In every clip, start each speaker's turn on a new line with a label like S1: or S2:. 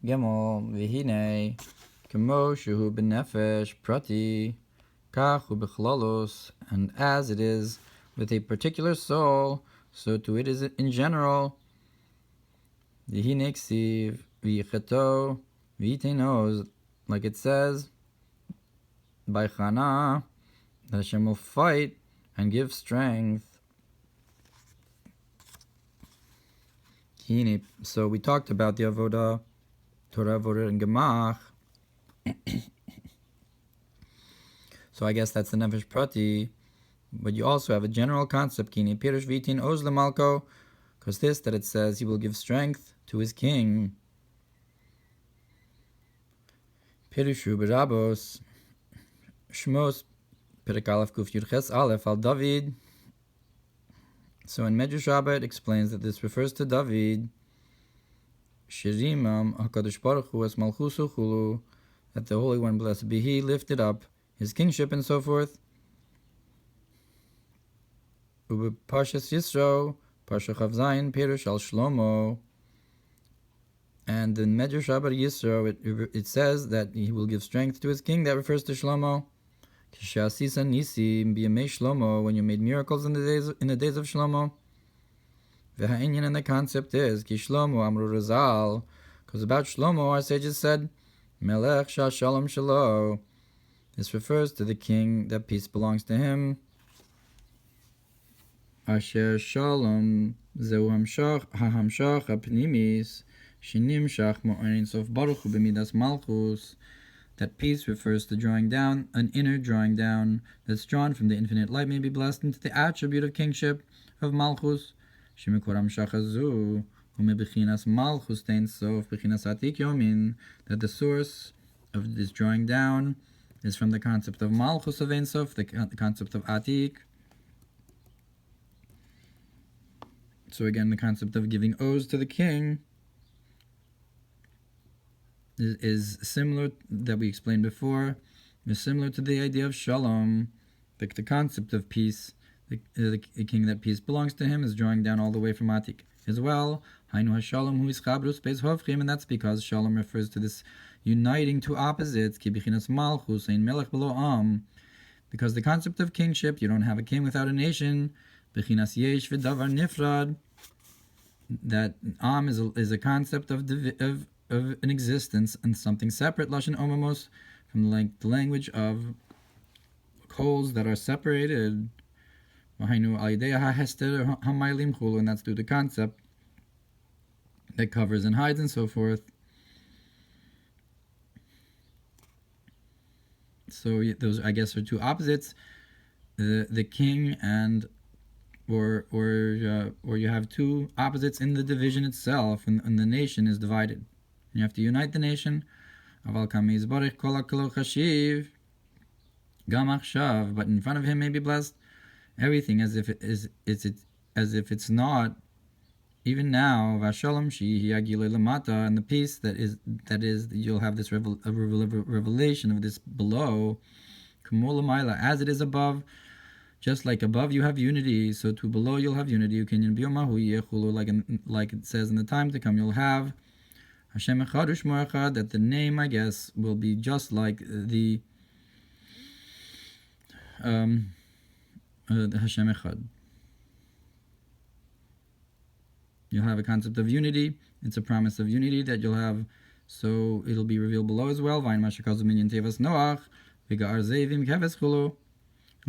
S1: Gimel v'hinei kemo shehu b'nefesh prati kach hu b'chlalos, and as it is with a particular soul, so too it is in general. V'hinei ksiv v'yicheto v'yitenos, like it says by Chana, that Hashem will fight and give strength. So we talked about the avodah, Torah, avodah, and gemach. So I guess that's the nefesh prati. But you also have a general concept, kini pirush vitin oz lemalko, because this that it says he will give strength to his king. Pirushu Berabos Shemos Perek Aleph Kuf Yud Ches Aleph al David. So in Medrash Rabbah it explains that this refers to David. Shirimam HaKadosh Baruch Hu Es Malchusu Chulu, that the Holy One, blessed be He, lifted up his kingship and so forth. Ube Parshas Yisro Parsha Chav Zayin Pirush Al Shlomo. And in Medrash Rabbah Yisro it says that he will give strength to his king. That refers to Shlomo. Kishasisa Nisi B'Yamei Shlomo, when you made miracles in the days of Shlomo. V'ha'inyan, and the concept is Ki Shlomo Amru Razal, because about Shlomo our sages said Melech Shah Shalom Shalo. This refers to the king that peace belongs to him. Asher Shalom Zeu Hamshach HaHamshach HaPnimis Shinimshach Mo'arin Sof Baruch Hu B'midas Malchus. That peace refers to drawing down, an inner drawing down that's drawn from the infinite light, may be blessed into the attribute of kingship of Malchus. Shemikoram Shachazu Umebechinas Malchus Tein Sof Bechinas Atik Yomin, that the source of this drawing down is from the concept of Malchus of Ein Sof, the concept of Atik. So again, the concept of giving oaths to the king is similar, that we explained before, is similar to the idea of shalom, the concept of peace. The king that peace belongs to him is drawing down all the way from Atik as well. Hainu hashalom hu ischabrus beis hovchim, and that's because shalom refers to this uniting two opposites, ki bichinas malchus ein melech below am, because the concept of kingship, you don't have a king without a nation. Bichinas yesh v'davar nifrad, that am is a concept of an existence and something separate, lashon omamos, from the language of coals that are separated, and that's through the concept that covers and hides and so forth. So those, I guess, are two opposites, the king and or you have two opposites in the division itself, and the nation is divided. You have to unite the nation. But in front of him may be blessed everything as if it's not. Even now, and the peace that is you'll have this revelation of this below, as it is above. Just like above you have unity, so too below you'll have unity. Like it says in the time to come, you'll have Hashem Echad U'Shmo Echad, that the name, I guess, will be just like the Hashem Echad. You'll have a concept of unity. It's a promise of unity that you'll have, so it'll be revealed below as well.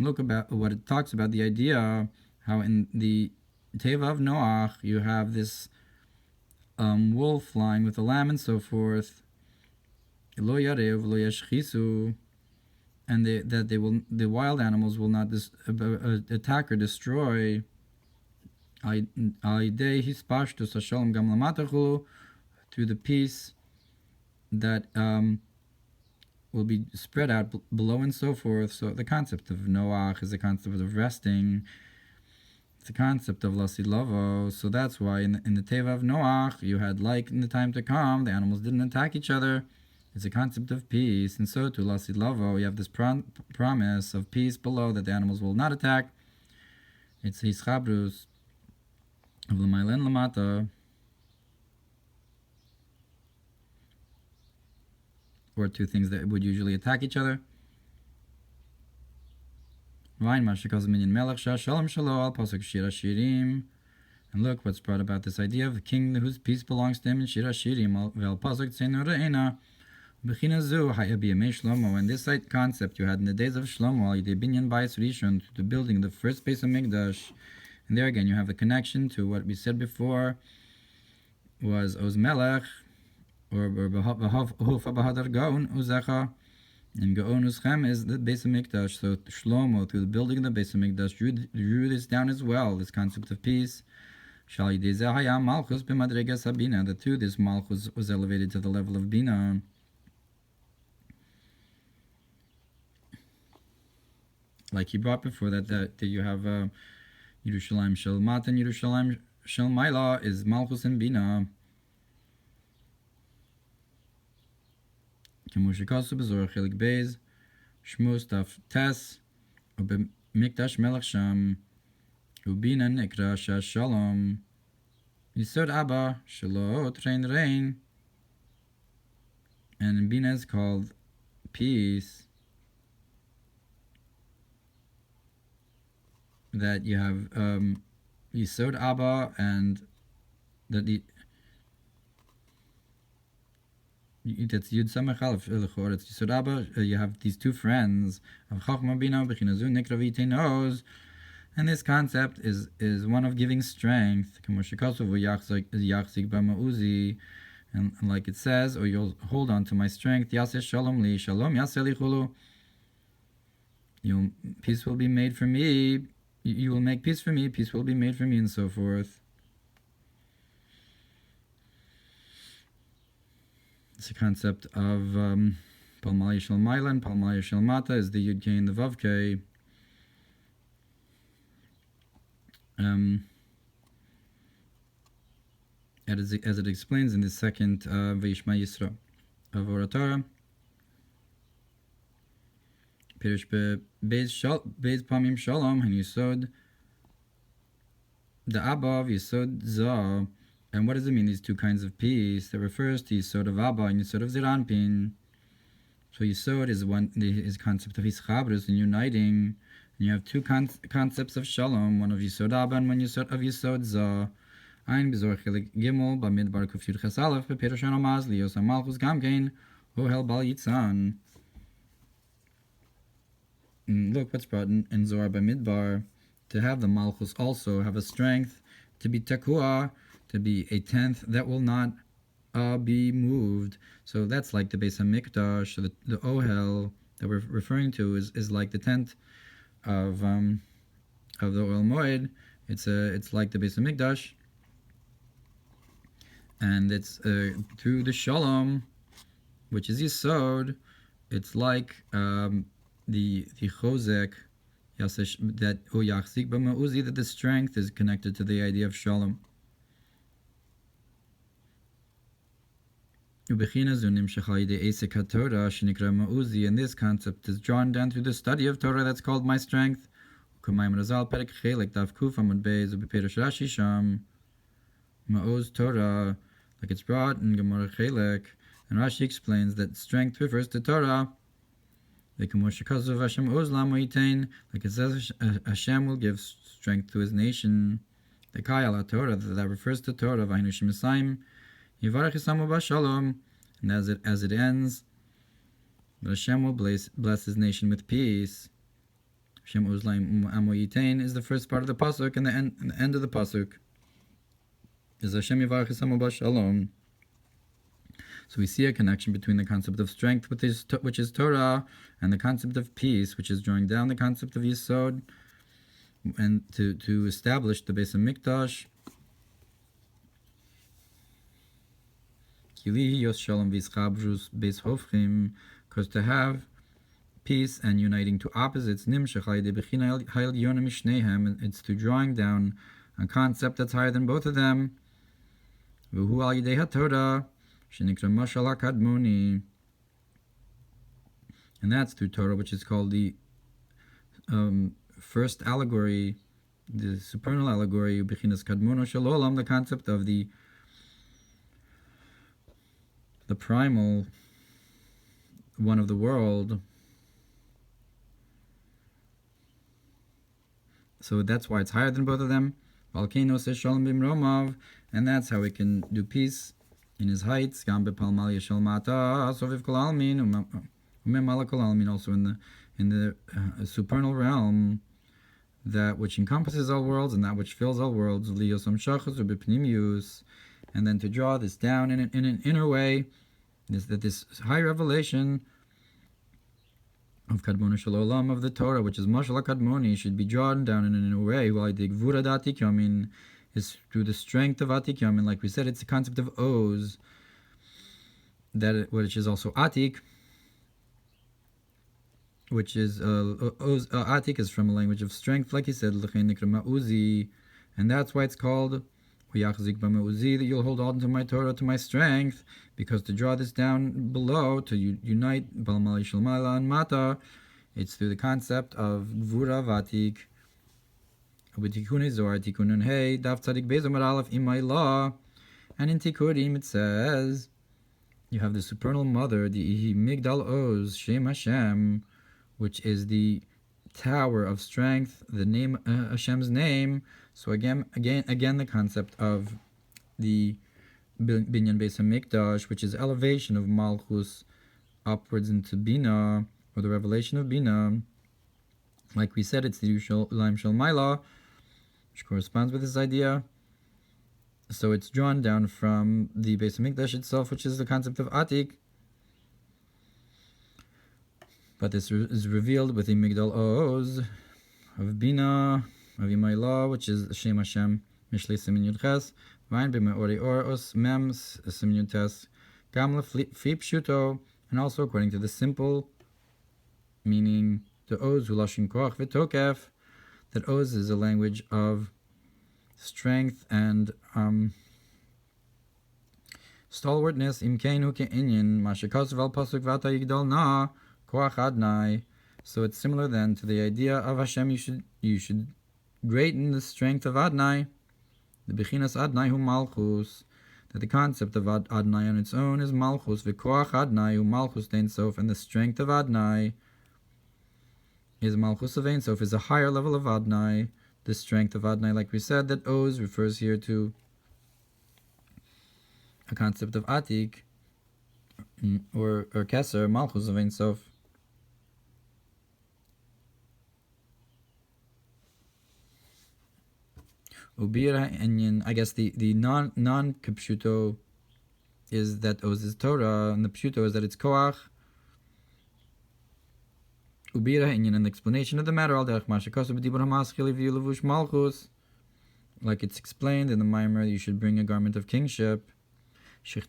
S1: Look about what it talks about, the idea how in the Teva of Noach you have this wolf flying with a lamb and so forth, and the wild animals will not attack or destroy. Through the peace that will be spread out below and so forth. So the concept of Noach is the concept of resting. It's a concept of Lasid Lavo. So that's why in the Teva of Noach, you had, like in the time to come, the animals didn't attack each other. It's a concept of peace. And so to Lasid Lavo, you have this promise of peace below, that the animals will not attack. It's Hischabrus of L'maylen Lamata. or two things that would usually attack each other. And look what's brought about this idea of the king whose peace belongs to him in Shir HaShirim. And this concept you had in the days of Shlomo, the building of the first base of Mikdash. And there again you have the connection to what we said before was Oz Melech, or Hofa Bahadar Gaon Uzecha. And Gaon Uschem is the base of Mikdash. So Shlomo, through the building of the base of Mikdash, drew this down as well, this concept of peace. That too, this Malchus was elevated to the level of Bina. Like he brought before that you have Yerushalayim Shel Mata and Yerushalayim Shel Maila is Malchus and Bina. Kemushikasu Bezor Chelik Beis Shmos Taf Tes Mikdash Melech Sham Ubina Nikra Shalom Yisod Abba Shalot Rein. And Bina is called peace. That you have Yisod Abba, and that that's Yud Samech Aleph Elechor. It's Yisod Abba. You have these two friends of Chachma Bina B'chinazu Nikra V'Yiteinoz. And this concept is one of giving strength, and like it says, or you'll hold on to my strength. Yaseh shalom li, shalom yaseh li chulu. Peace will be made for me. You will make peace for me. Peace will be made for me, and so forth. It's a concept of Palmalei Shel Maila and Palmalei Shel Mata is the Yud Kei and the Vav Kei. As it explains in the second Vayishma Yisra of Ohr Hatorah, Pirish Beis Pamim Shalom and Yisod the Abba of Yisod Zah. And what does it mean, these two kinds of peace? That refers to Yisod of Abba and Yisod of Ziranpin. So Yisod is concept of Ischabrus and uniting. And you have two concepts of Shalom, one of Yisod Abba and one of Yisod Zah. Ein Bezor Chelik Gimel Bamidbar Kuf Yud Ches Aleph Beperushan Amaz Lios Amalchus Gamkein Ohel Bal Yitzan. Look what's brought in Zohar Bamidbar, to have the Malchus also have a strength to be Tekua, to be a tenth that will not be moved. So that's like the Beis HaMikdash, the Ohel that we're referring to is like the tenth of the Ohel Moed. It's like the Beis HaMikdash, and it's through the Shalom, which is Yisod. It's like the Chozek that Oyachzik B'Ma'uzi, that the strength is connected to the idea of Shalom. And this concept is drawn down through the study of Torah that's called my strength. Ma'oz Torah, like it's brought in Gemara Chelek, and Rashi explains that strength refers to Torah. Like it says, Hashem will give strength to His nation. The Kayala Torah, that refers to Torah. And as it ends, Hashem will bless His nation with peace. Hashem Uzlaim Amo Yitain is the first part of the Pasuk, and the end of the Pasuk is Hashem Yivarach Esamo B'Shalom. So we see a connection between the concept of strength, which is Torah, and the concept of peace, which is drawing down the concept of Yisod, and to establish the Beis HaMikdash. Because to have peace and uniting to opposites, it's to drawing down a concept that's higher than both of them. And that's through Torah, which is called the first allegory, the supernal allegory, the concept of the primal one of the world. So that's why it's higher than both of them. Volcano says Shalom Bimromav, and that's how we can do peace in his heights. Gam bepalmal yeshal mata soviv kol almin umemala kol almin, also in the supernal realm, that which encompasses all worlds and that which fills all worlds. Liyosam shachas ubipnimius, and then to draw this down in an inner way, this high revelation of Kadmona Shalolam, of the Torah, which is Mashal Kadmoni, should be drawn down in a way while the Gvura Atik Yamin is through the strength of Atik Yamin. Like we said, it's the concept of Oz, which is also Atik, which is Oz. Atik is from a language of strength, like he said, Uzi, and that's why it's called that you'll hold on to my Torah, to my strength, because to draw this down below, to unite Balmal Shalmala and Mata, it's through the concept of Gvura Vatik. With Tikkun Zohar, Tikkun Hey, Daf Tzadik Bezomar Aleph Imay Law, and in Tikkunim it says, you have the supernal mother, the Migdal Oz, Shem Hashem, which is the tower of strength, the name, Hashem's name. So again, the concept of the Binyan Beis HaMikdash, which is elevation of Malchus upwards into Bina, or the revelation of Bina. Like we said, it's the Ulaim Shel Maila, which corresponds with this idea. So it's drawn down from the Beis HaMikdash itself, which is the concept of Atik. But this is revealed with the Migdal Oz of Bina, of Imayla, which is Shem Hashem, Mishlei Simin Yud Ches, Vayin B'Me'ori Or Os Mem Simin Yud Tes, Gam Lefi Pshuto, and also according to the simple meaning, the Oz Hulashin Koach V'Tokef, that Oz is a language of strength and stalwartness. Imkein Hu Ke'inyin, Mashikos Val Pasuk Vata Yigdal Na, Koach Adnai. So it's similar then to the idea of Hashem. You should greaten the strength of Adnai, the Bechinas Adnai hu Malchus, that the concept of Adnai on its own is Malchus, V'koach Adnai hu Malchus Ein Sof, and the strength of Adnai is Malchus of Ein Sof, is a higher level of Adnai, the strength of Adnai. Like we said, that Oz refers here to a concept of Atik, or Keser, Malchus of Ein Sof. And I guess the non-Pshuto is that Oz is Torah, and the Pshuto is that it's Koach. Ubira Inyan, an explanation of the matter, like it's explained in the Mamer, you should bring a garment of kingship. That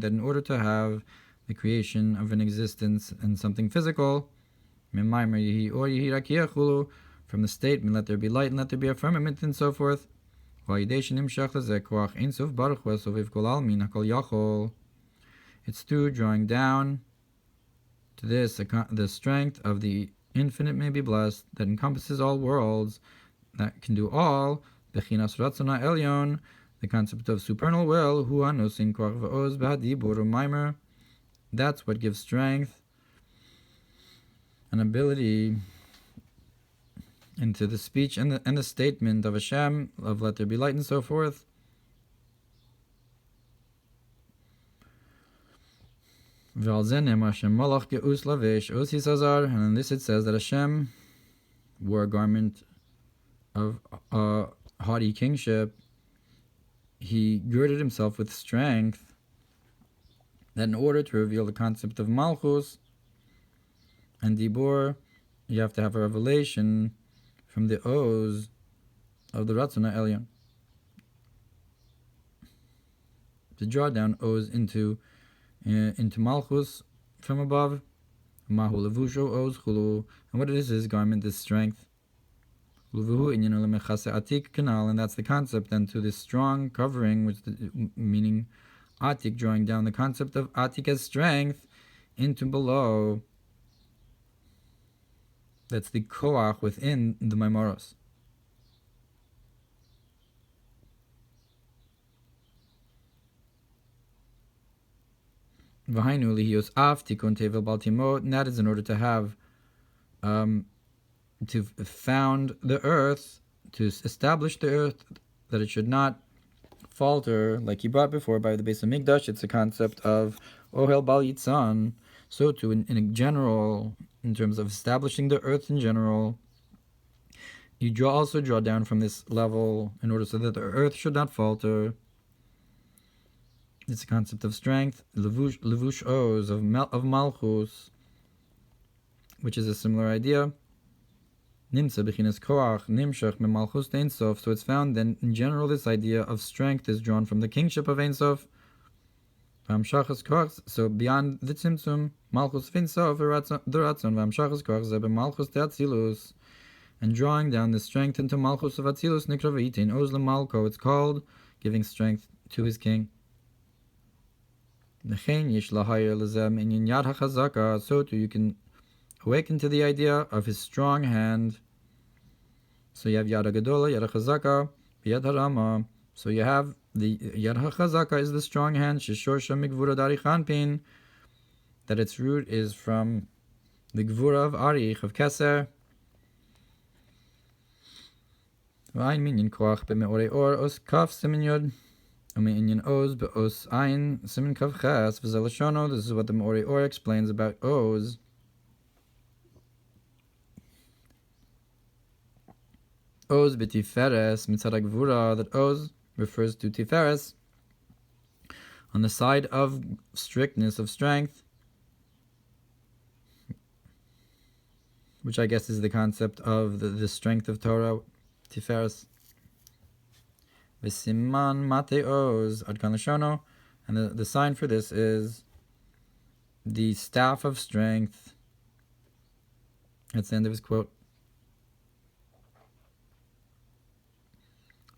S1: in order to have the creation of an existence and something physical, from the statement, let there be light and let there be a firmament, and so forth. It's through drawing down to this, the strength of the infinite may be blessed, that encompasses all worlds, that can do all, the concept of supernal will, that's what gives strength and ability into the speech and the statement of Hashem, of let there be light and so forth. And in this it says that Hashem wore a garment of haughty kingship. He girded himself with strength, that in order to reveal the concept of Malchus and Dibur, you have to have a revelation from the Oz of the Ratzon Elyon, to draw down Oz into Malchus from above. Mahu levusho Oz chulu, and what is his garment, this strength. Luvuhu inyan lemechase atik kanal, and that's the concept then to this strong covering, which meaning atik, drawing down the concept of atik as strength into below. That's the koach within the Maimaros. V'hainu lihios af tikun tevel baltimot, and that is in order to have, to found the earth, to establish the earth, that it should not falter, like he brought before by the base of Mikdash. It's a concept of Ohel Bal Yitzan. So too, in a general, in terms of establishing the earth in general, you also draw down from this level in order so that the earth should not falter. It's a concept of strength, levush oz, of malchus, which is a similar idea. Nimsa b'chinas koach nimshach me malchus ein sof. So it's found then in general this idea of strength is drawn from the kingship of Ein Sof. V'amshachas koach, so beyond the tzimtzum, malchus ein sof the ratzon v'amshachas koach ze b'malchus te'atzilus, and drawing down the strength into malchus of atzilus nikra v'itin oz lemalko. It's called giving strength to his king. Nechein yish lahayir lezem in yad hachazaka. So too you can awaken to the idea of his strong hand. So you have Yad HaGadola, Yad HaChazaka, Yad HaRama. So you have the Yad HaChazaka is the strong hand, Sheshorsha Mikvura Dari Chanpin, that its root is from the Gvura of Arich, of Keser. V'ayin minyan koach b'me'orei or, os kaf simin yod, u'me'inyan oz be'os ayin simin kaf ches, v'zelashono. This is what the Me'orei Or explains about oz. Oz b'tiferes mitzad ha'gvura, that oz refers to tiferes, on the side of strictness, of strength, which I guess is the concept of the strength of Torah, tiferes. V'siman mate oz ad kan lashono, and the sign for this is the staff of strength. That's the end of his quote.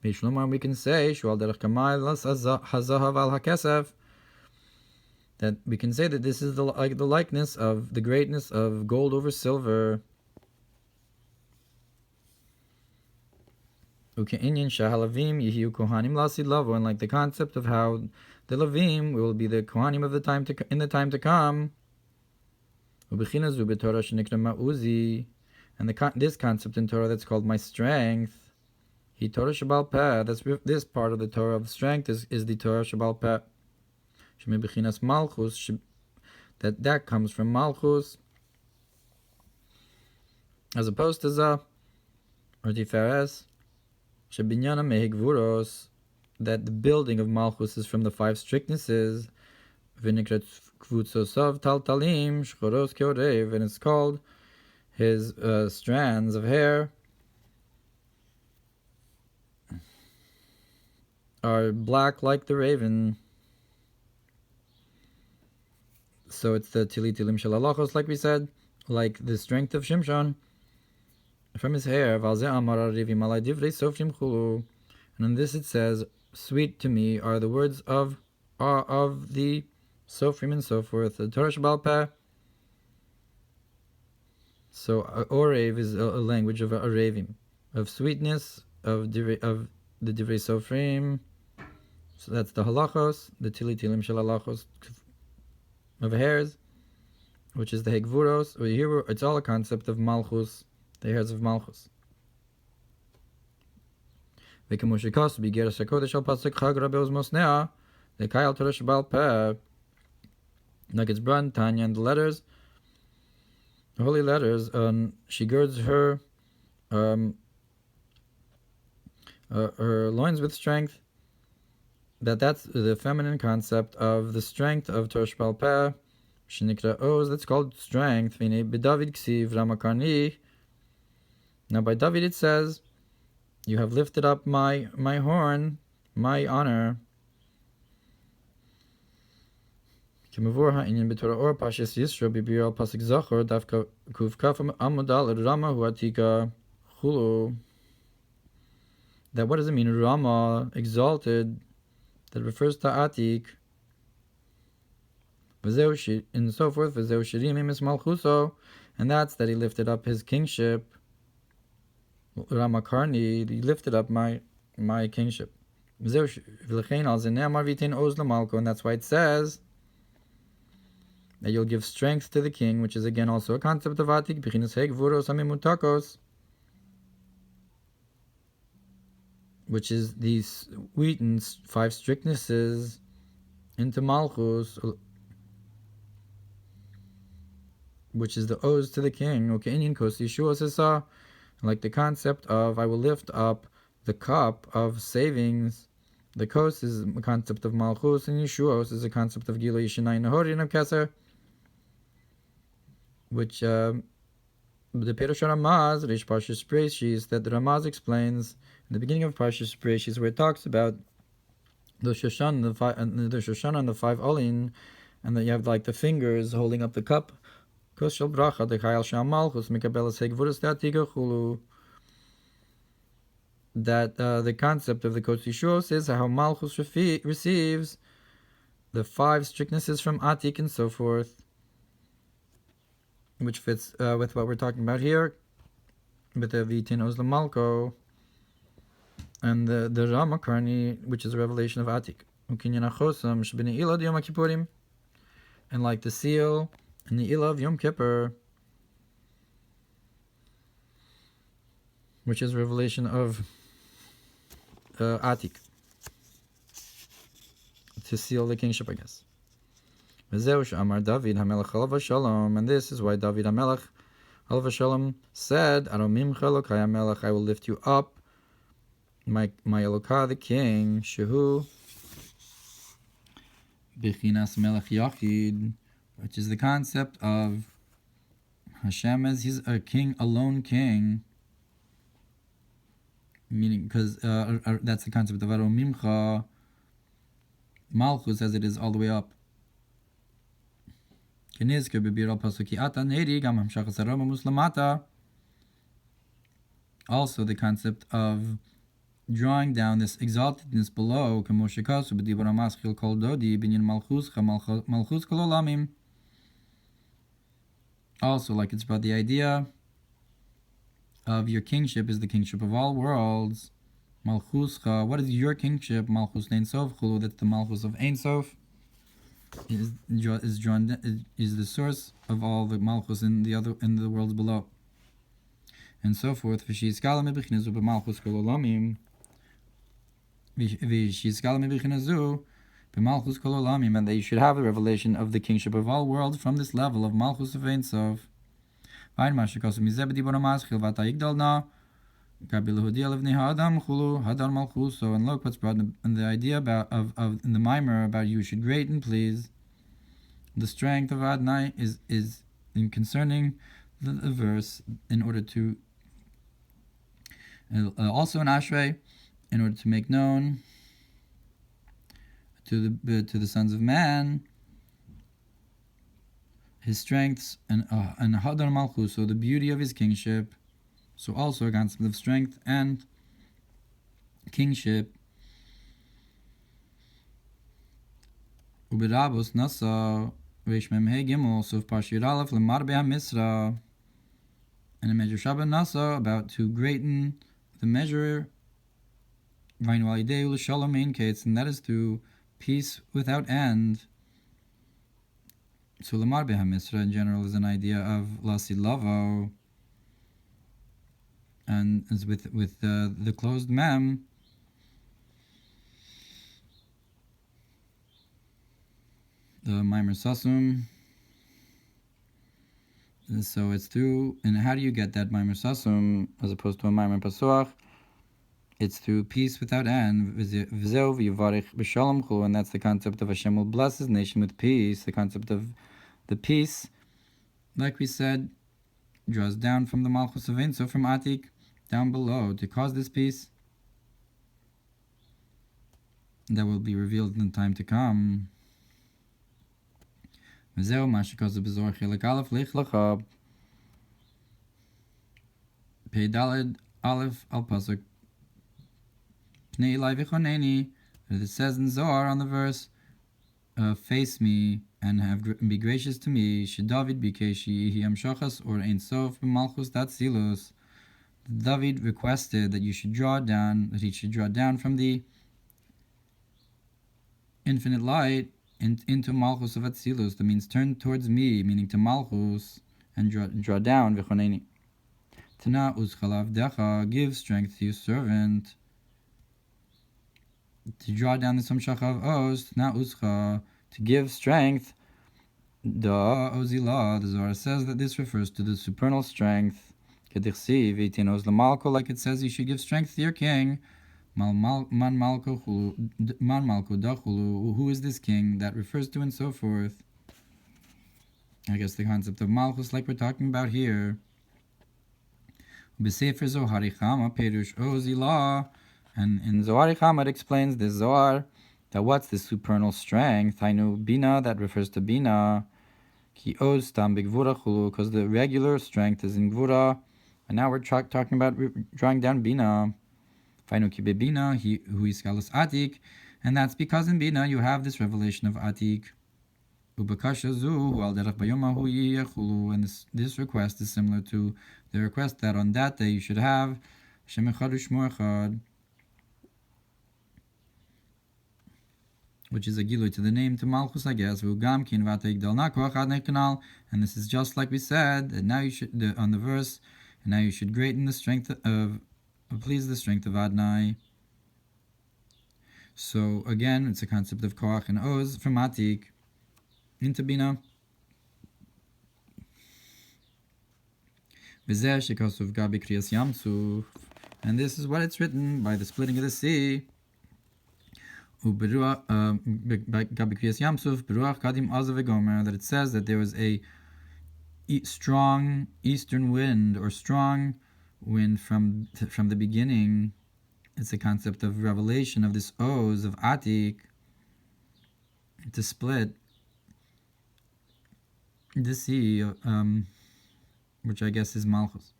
S1: We can say that we can say that this is the likeness of the greatness of gold over silver. And like the concept of how the Levim will be the Kohanim of the time in the time to come. And this concept in Torah that's called my strength. Torah Shabbal Peh. That's this part of the Torah of strength is the Torah Shabbal Peh. Shemebechinas Malchus, that comes from Malchus, as opposed to Zah or Tiferes. Shebinyana Mehigvuros, that the building of Malchus is from the five strictnesses. V'nikrat Kvutzosav Taltalim Shchoros Keorev, and it's called his strands of hair are black like the raven. So it's the Tili Tilim Shel Halachos, like we said, like the strength of Shimshon from his hair. And in this it says, sweet to me are the words of the Sofrim and so forth, the Torah Shabbal Peh. So Orev is a language of Arevim, of sweetness, of the Divrei Sofrim. So that's the halachos, the Tili Tilim Shel Halachos of hairs, which is the Hegvuros. Here it's all a concept of Malchus, the hairs of Malchus. Like it's brought in Tanya and the letters, the holy letters, she girds her loins with strength. That's the feminine concept of the strength of Torah Shabbal Peh. Shenikra Oz, that's called strength. B'David Ksiv Ramakarni. Now by David it says, you have lifted up my horn, my honor. Kimavur ha'inyan b'Torah Or Parshas Yisro b'Birol Pasuk Zachor Dafka Kuf Kaf Amudal Rama Huatika Chulu. That what does it mean? Rama, exalted. That refers to Atik. And so forth. And that's that he lifted up his kingship. Rama Karni, he lifted up my kingship. And that's why it says that you'll give strength to the king, which is again also a concept of Atik, Bechinas Hegvuros Hamimutakos, which is these sweetens 5 strictnesses into Malchus, which is the oaths to the king, like the concept of I will lift up the cup of savings. The kos is a concept of Malchus, and Yeshuos is a concept of Gilo Yishanai Nahorin of Keser, which the Perush Ramaz, Rish Parshas Preshis, that the Ramaz explains in the beginning of Parshas Preshis, where it talks about the Shoshan, the Shoshan and the 5 Olin, and that you have like the fingers holding up the cup. Kos Shel Bracha, the Chayal Sham Malchus, Mikabelas Hegvuras Datiga Chulu. That the concept of the Kos Yeshuos is how Malchus receives the 5 strictnesses from Atik and so forth, which fits with what we're talking about here, with the Vitin Ozla Malko, and the Ramakarni, which is a revelation of Atik. And like the seal and the Ilah of Yom Kippur, which is a revelation of Atik, to seal the kingship, I guess. And this is why David HaMelech Alav Shalom said, I will lift you up, my Elokah, the king, Shehu Bechinas Melech Yachid, which is the concept of Hashem as he's a king, a lone king, meaning because that's the concept of Aromimcha Malchus, as it is all the way up. Also the concept of drawing down this exaltedness below, also like it's about the idea of your kingship is the kingship of all worlds. Malchuscha, what is your kingship? Malchus Ein Sof Chulu, that's the Malchus of Ein Sof, is the source of all the Malchus in the worlds below, and so forth. And that you should have a revelation of the kingship of all worlds from this level of Malchus of Ein Sof. And look what's brought in the idea about of in the Mamer about you should great and please. The strength of Adonai is in concerning the verse in order to also in Ashrei, in order to make known to the sons of man his strengths and Hadar Malchus, so the beauty of his kingship. So also a concept of strength and kingship. Berabos nasa reish mem hey gimel, so Parshas Aleph lemar be'amisra, and a measure Shabbat nasa, about to greaten the measure, Vainu alidei u'shalom ein kates, and that is through peace without end. So lemar be'hamisra in general is an idea of lasid lavo, and as with the closed mem, the Mamer Sasum. So it's through, and how do you get that Mamer Sasum as opposed to a Mamer Pasuach? It's through peace without end, V'zeu v'yivarich b'shalom chulu, and that's the concept of Hashem will bless his nation with peace. The concept of the peace, like we said, draws down from the Malchus of Ein Sof, from Atik, down below, to cause this peace that will be revealed in time to come. V'zeu ma shekazeh b'zohar chelek aleph leich lachab Pei Daled Aleph al Pasuk Pnei Elai v'choneni, as it says in Zohar on the verse, face me and be gracious to me. David bikeshi hi amshachas or Ein Sof b'malchus datzilus. David requested that he should draw down from the infinite light into Malchus of Atzilus, that means turn towards me, meaning to Malchus, and draw down, v'choneni. Tana uzcha lavdecha, give strength to your servant. To draw down the samshach of oz, tana uzcha, to give strength. Da ozila, the Zohar says that this refers to the supernal strength. Kedichsi v'itinos l'malko, like it says you should give strength to your king. Man malko dachulu, who is this king that refers to, and so forth. I guess the concept of malchus, like we're talking about here. B'sefer Zohar Chama perush ozila, and in Zohar Chama it explains this Zohar that what's the supernal strength? I know bina, that refers to bina. Ki oz tam b'gvura chulu, because the regular strength is in gvura, and now we're talking about drawing down bina. Fainu ki bebina, hu iskalos atik, and that's because in bina you have this revelation of atik. Ubakasha zu al derech bayoma hu yechulu, and this request is similar to the request that on that day you should have Shem echad u'shmo echad, which is a gilui to the name to Malchus, I guess. V'ugam kin v'ata yigdal na koach ad nekanal, and this is just like we said, and now you should on the verse, and now you should greaten the strength of please the strength of Adonai. So again, it's a concept of koach and oz from atik into bina. V'zeh shekasuv gabi kriyas yamsuf, and this is what it's written by the splitting of the sea. That it says that there was a strong eastern wind, or strong wind from the beginning. It's a concept of revelation of this oz of atik to split the sea, which I guess is malchus,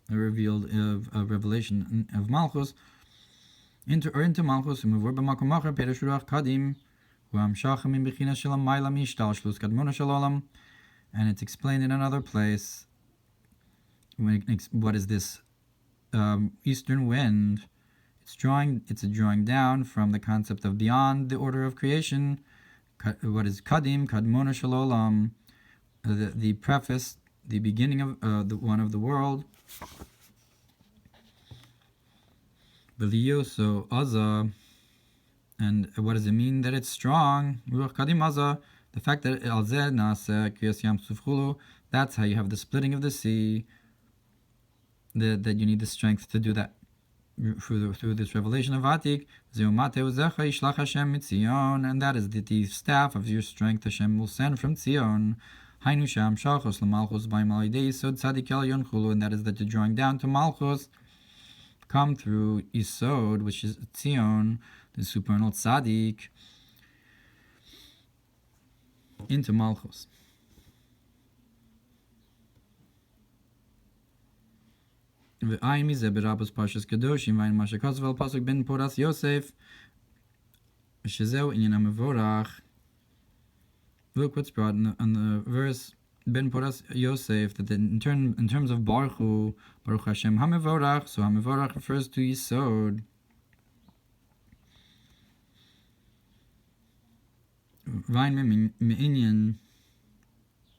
S1: a revealed of revelation of malchus into malchus. And it's explained in another place what is this eastern wind. It's a drawing down from the concept of beyond the order of creation. What is kadim kadmona shalolam, the preface, the beginning of the one of the world. So Aza, and what does it mean that it's strong? Ruach Kadim Aza, the fact that Alzeh Nase Kriyas Yam Sufchulu, that's how you have the splitting of the sea, that you need the strength to do that through this revelation of Atik. And that is the staff of your strength Hashem will send from Tzion. And that is that you're drawing down to Malchus, come through Isod, which is Tzion, the supernal Tzaddik, into Malchus. V'ayim izeh Berabos Parshas Kadoshim v'ayim mashakasav al Pasuk ben Poras Yosef shezeu inyan hamevorach. Look what's brought on the verse Ben Poras Yosef, that in terms of Baruch Hashem Hamevorach, so Hamevorach refers to Yisod. Vain me'inyan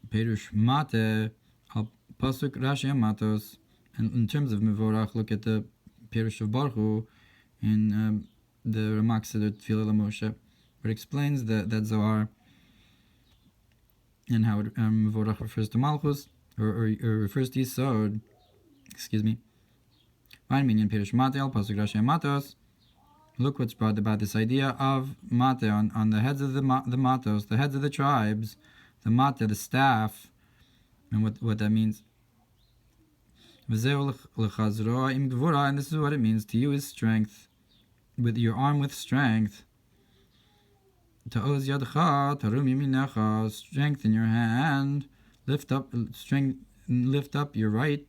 S1: Perush Mate al Pasuk Rashi Matos. And in terms of Mevorach, look at the Perush of Baruch in the Ramak Seder Tefillah Moshe, where it explains that Zohar, and how Mevorach refers to Malchus, or refers to Yisod. Excuse me. Look what's brought about this idea of Mate on the heads of the Matos, the heads of the tribes, the Mate, the staff, and what that means. And this is what it means to use strength, with your arm with strength. Ta'oz yadcha, tarum yaminecha, strengthen your hand, lift up your right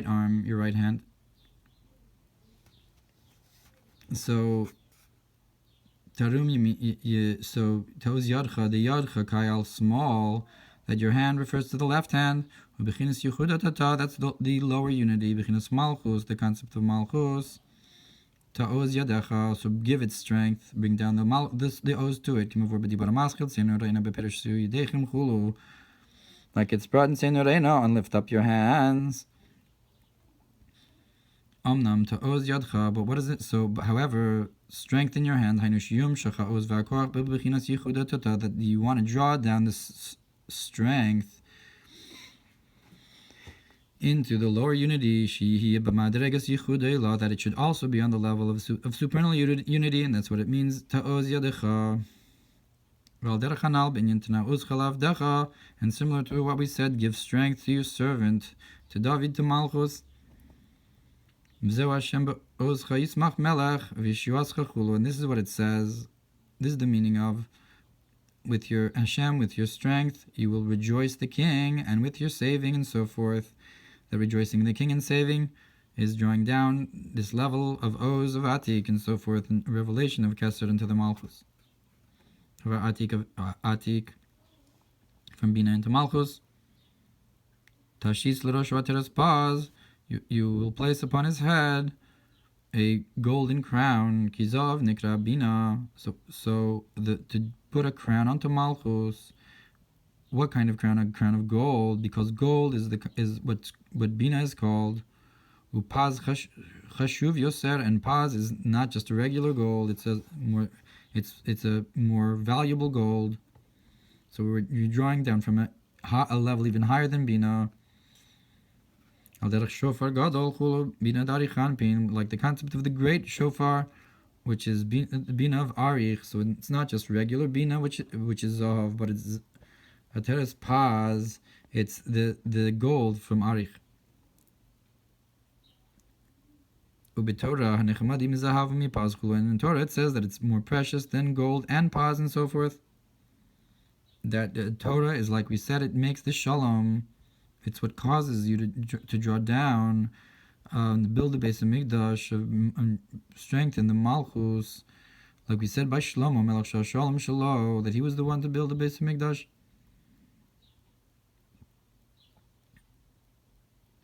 S1: arm, your right hand. So tarum so ta'oz yadcha, the yadcha kayal, small, that your hand refers to the left hand. That's the lower unity. Bechinas malchus, the concept of malchus, ta'oz yadecha, so give it strength, bring down the oz to it. Like it's brought in Seinu Reina, and lift up your hands. Omnam ta'oz yadcha, but what is it? So, however, strengthen your hand, that you want to draw down this strength into the lower unity, that it should also be on the level of supernal unity, and that's what it means, ta'oz yadecha. And similar to what we said, give strength to your servant, to David, to Malchus. And this is what it says. This is the meaning of, with your Hashem, with your strength, you will rejoice the king, and with your saving and so forth. The rejoicing the king and saving is drawing down this level of Oz, of Atik, and so forth, and revelation of Kesser into the Malchus. Of Atik, from Bina into Malchus. Tashis l'rosh v'ateres paz, you will place upon his head a golden crown, Kizav nikra Bina. So to put a crown onto Malchus. What kind of crown? A crown of gold, because gold is what Bina is called. Upaz chashuv yoser, and paz is not just a regular gold. It's a more valuable gold. So you're drawing down from a level even higher than Bina. Al derech shofar gadol chulu Bina darichan pin, like the concept of the great shofar, which is Bina of Arich. So it's not just regular Bina, which is Zahav, but it's Hateres Paz, it's the gold from Arich. Ubitorah hanechamadim zahav mipaz chulu, and in Torah it says that it's more precious than gold and paz and so forth. That Torah is, like we said, it makes the shalom. It's what causes you to draw down, build the base of Mikdash, strengthen the Malchus. Like we said by Shlomo Melech Shalom Shalo, that he was the one to build the base of Mikdash.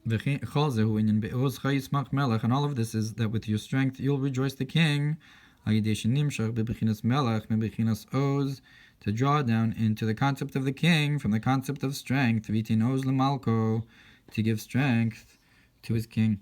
S1: And all of this is that with your strength you'll rejoice the king, to draw down into the concept of the king from the concept of strength, to give strength to his king.